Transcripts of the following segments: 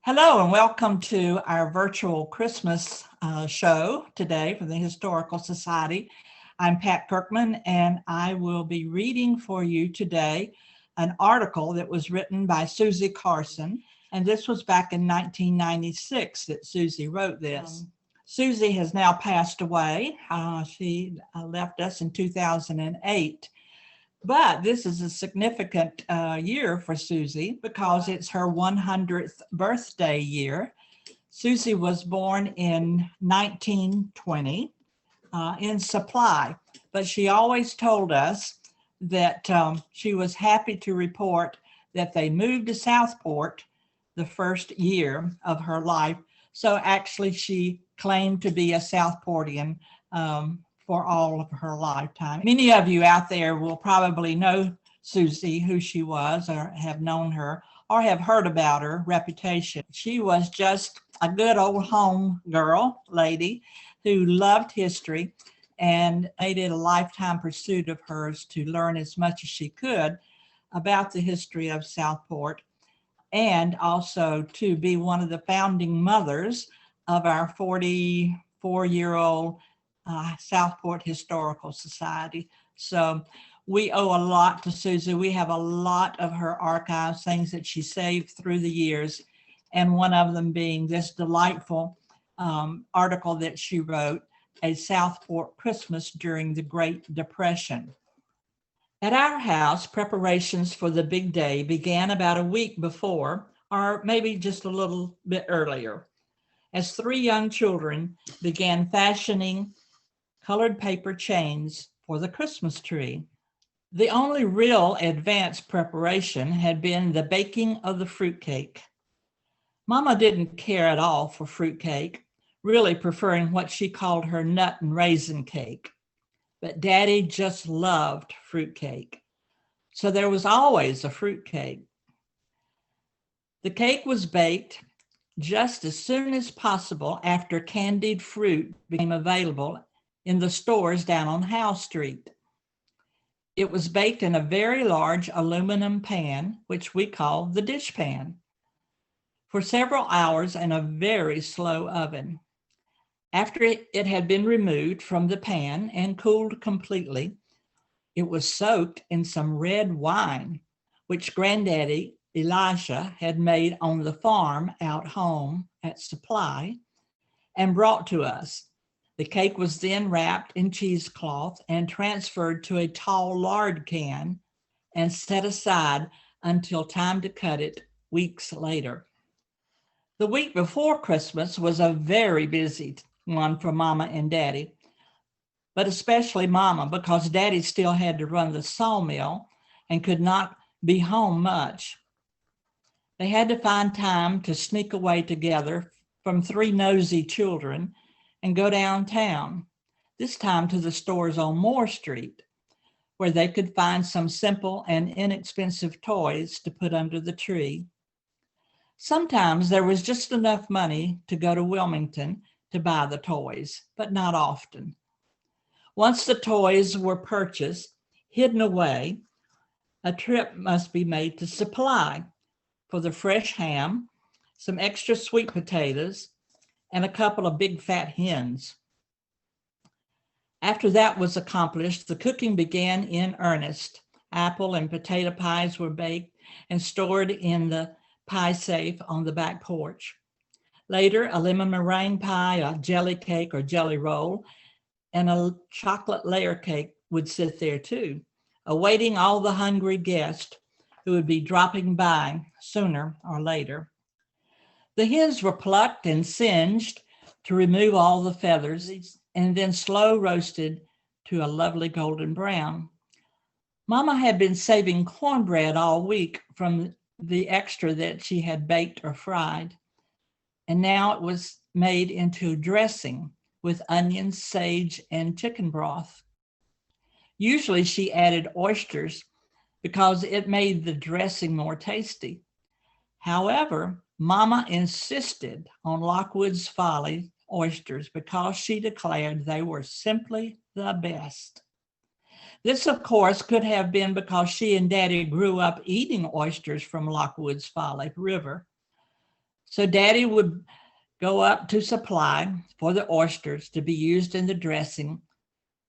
Hello and welcome to our virtual Christmas show today from the Historical Society. I'm Pat Kirkman and I will be reading for you today an article that was written by Susie Carson, and this was back in 1996 that Susie wrote this. Susie has now passed away. She left us in 2008. But this is a significant year for Susie because it's her 100th birthday year. Susie was born in 1920 in Supply, but she always told us that she was happy to report that they moved to Southport the first year of her life. So actually she claimed to be a Southportian for all of her lifetime. Many of you out there will probably know Susie, who she was, or have known her, or have heard about her reputation. She was just a good old home girl lady who loved history and made it a lifetime pursuit of hers to learn as much as she could about the history of Southport, and also to be one of the founding mothers of our 44-year-old Southport Historical Society. So we owe a lot to Susie. We have a lot of her archives, things that she saved through the years, and one of them being this delightful article that she wrote, A Southport Christmas During the Great Depression. At our house, preparations for the big day began about a week before, or maybe just a little bit earlier, as three young children began fashioning colored paper chains for the Christmas tree. The only real advanced preparation had been the baking of the fruitcake. Mama didn't care at all for fruitcake, really preferring what she called her nut and raisin cake. But Daddy just loved fruitcake, so there was always a fruitcake. The cake was baked just as soon as possible after candied fruit became available in the stores down on Howe Street. It was baked in a very large aluminum pan, which we call the dish pan, for several hours in a very slow oven. After it had been removed from the pan and cooled completely, it was soaked in some red wine, which Granddaddy Elisha had made on the farm out home at Supply and brought to us. The cake was then wrapped in cheesecloth and transferred to a tall lard can and set aside until time to cut it weeks later. The week before Christmas was a very busy one for Mama and Daddy, but especially Mama because Daddy still had to run the sawmill and could not be home much. They had to find time to sneak away together from three nosy children and go downtown, this time to the stores on Moore Street, where they could find some simple and inexpensive toys to put under the tree. Sometimes there was just enough money to go to Wilmington to buy the toys, but not often. Once the toys were purchased, hidden away, a trip must be made to Supply for the fresh ham, some extra sweet potatoes, and a couple of big fat hens. After that was accomplished, the cooking began in earnest. Apple and potato pies were baked and stored in the pie safe on the back porch. Later, a lemon meringue pie, a jelly cake or jelly roll, and a chocolate layer cake would sit there too, awaiting all the hungry guests who would be dropping by sooner or later. The hens were plucked and singed to remove all the feathers and then slow roasted to a lovely golden brown. Mama had been saving cornbread all week from the extra that she had baked or fried, and now it was made into dressing with onions, sage, and chicken broth. Usually she added oysters because it made the dressing more tasty. However, Mama insisted on Lockwood's Folly oysters because she declared they were simply the best. This, of course, could have been because she and Daddy grew up eating oysters from Lockwood's Folly River. So Daddy would go up to supply for the oysters to be used in the dressing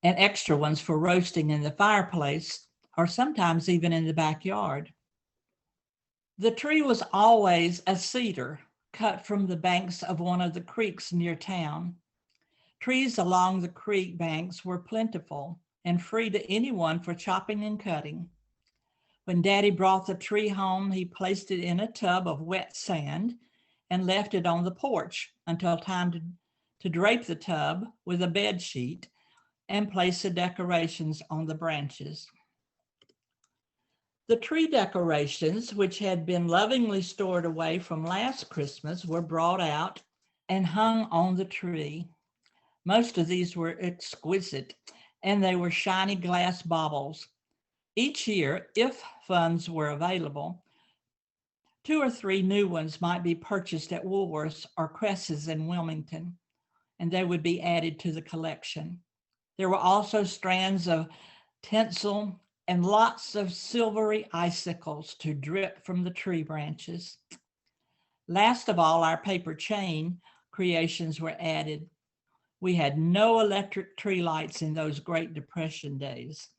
and extra ones for roasting in the fireplace or sometimes even in the backyard. The tree was always a cedar cut from the banks of one of the creeks near town. Trees along the creek banks were plentiful and free to anyone for chopping and cutting. When Daddy brought the tree home, he placed it in a tub of wet sand and left it on the porch until time to drape the tub with a bed sheet and place the decorations on the branches. The tree decorations, which had been lovingly stored away from last Christmas, were brought out and hung on the tree. Most of these were exquisite, and they were shiny glass baubles. Each year, if funds were available, 2 or 3 new ones might be purchased at Woolworth's or Cress's in Wilmington, and they would be added to the collection. There were also strands of tinsel and lots of silvery icicles to drip from the tree branches. Last of all, our paper chain creations were added. We had no electric tree lights in those Great Depression days.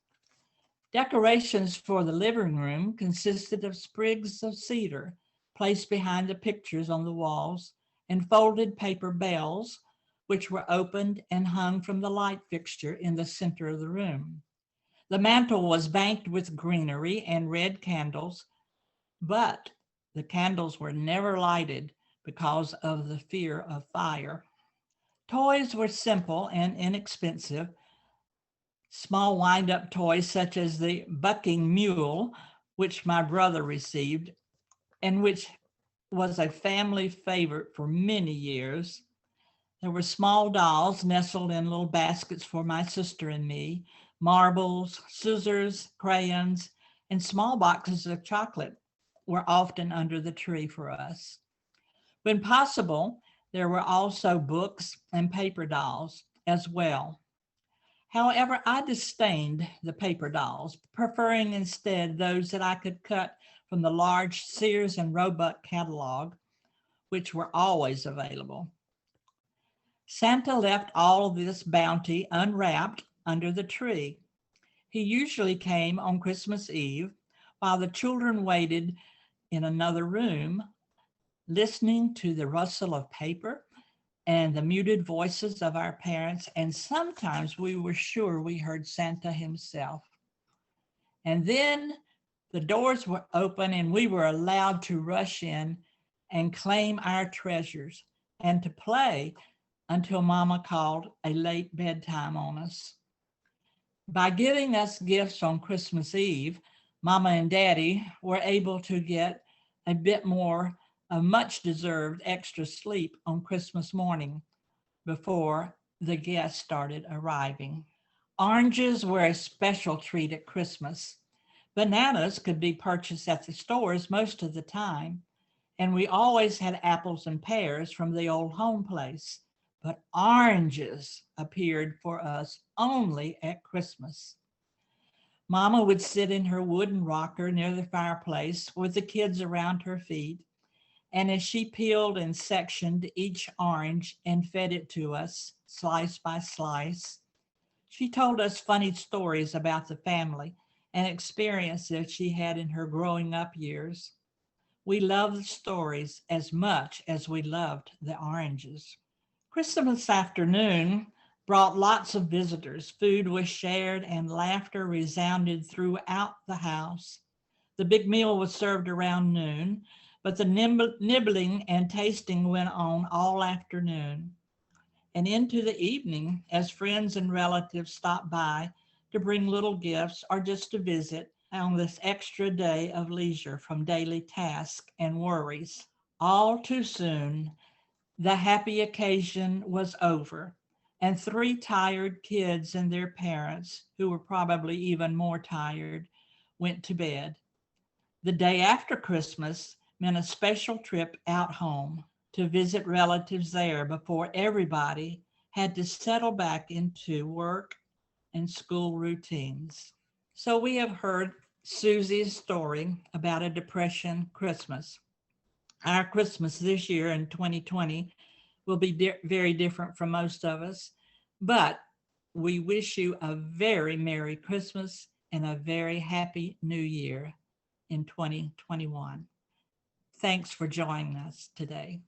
Decorations for the living room consisted of sprigs of cedar placed behind the pictures on the walls and folded paper bells, which were opened and hung from the light fixture in the center of the room. The mantel was banked with greenery and red candles, but the candles were never lighted because of the fear of fire. Toys were simple and inexpensive. Small wind-up toys such as the bucking mule, which my brother received, and which was a family favorite for many years. There were small dolls nestled in little baskets for my sister and me, marbles, scissors, crayons, and small boxes of chocolate were often under the tree for us. When possible, there were also books and paper dolls as well. However, I disdained the paper dolls, preferring instead those that I could cut from the large Sears and Roebuck catalog, which were always available. Santa left all of this bounty unwrapped under the tree. He usually came on Christmas Eve while the children waited in another room, listening to the rustle of paper and the muted voices of our parents, and sometimes we were sure we heard Santa himself. And then the doors were open and we were allowed to rush in and claim our treasures and to play until Mama called a late bedtime on us. By giving us gifts on Christmas Eve, Mama and Daddy were able to get a bit more of much deserved extra sleep on Christmas morning before the guests started arriving. Oranges were a special treat at Christmas. Bananas could be purchased at the stores most of the time, and we always had apples and pears from the old home place. But oranges appeared for us only at Christmas. Mama would sit in her wooden rocker near the fireplace with the kids around her feet, and as she peeled and sectioned each orange and fed it to us, slice by slice, she told us funny stories about the family and experiences she had in her growing up years. We loved the stories as much as we loved the oranges. Christmas afternoon brought lots of visitors. Food was shared and laughter resounded throughout the house. The big meal was served around noon, but the nibbling and tasting went on all afternoon and into the evening as friends and relatives stopped by to bring little gifts or just to visit on this extra day of leisure from daily tasks and worries. All too soon, the happy occasion was over, and 3 tired kids and their parents, who were probably even more tired, went to bed. The day after Christmas meant a special trip out home to visit relatives there before everybody had to settle back into work and school routines. So we have heard Susie's story about a Depression Christmas. Our Christmas this year in 2020 will be very different from most of us, but we wish you a very Merry Christmas and a very Happy New Year in 2021. Thanks for joining us today.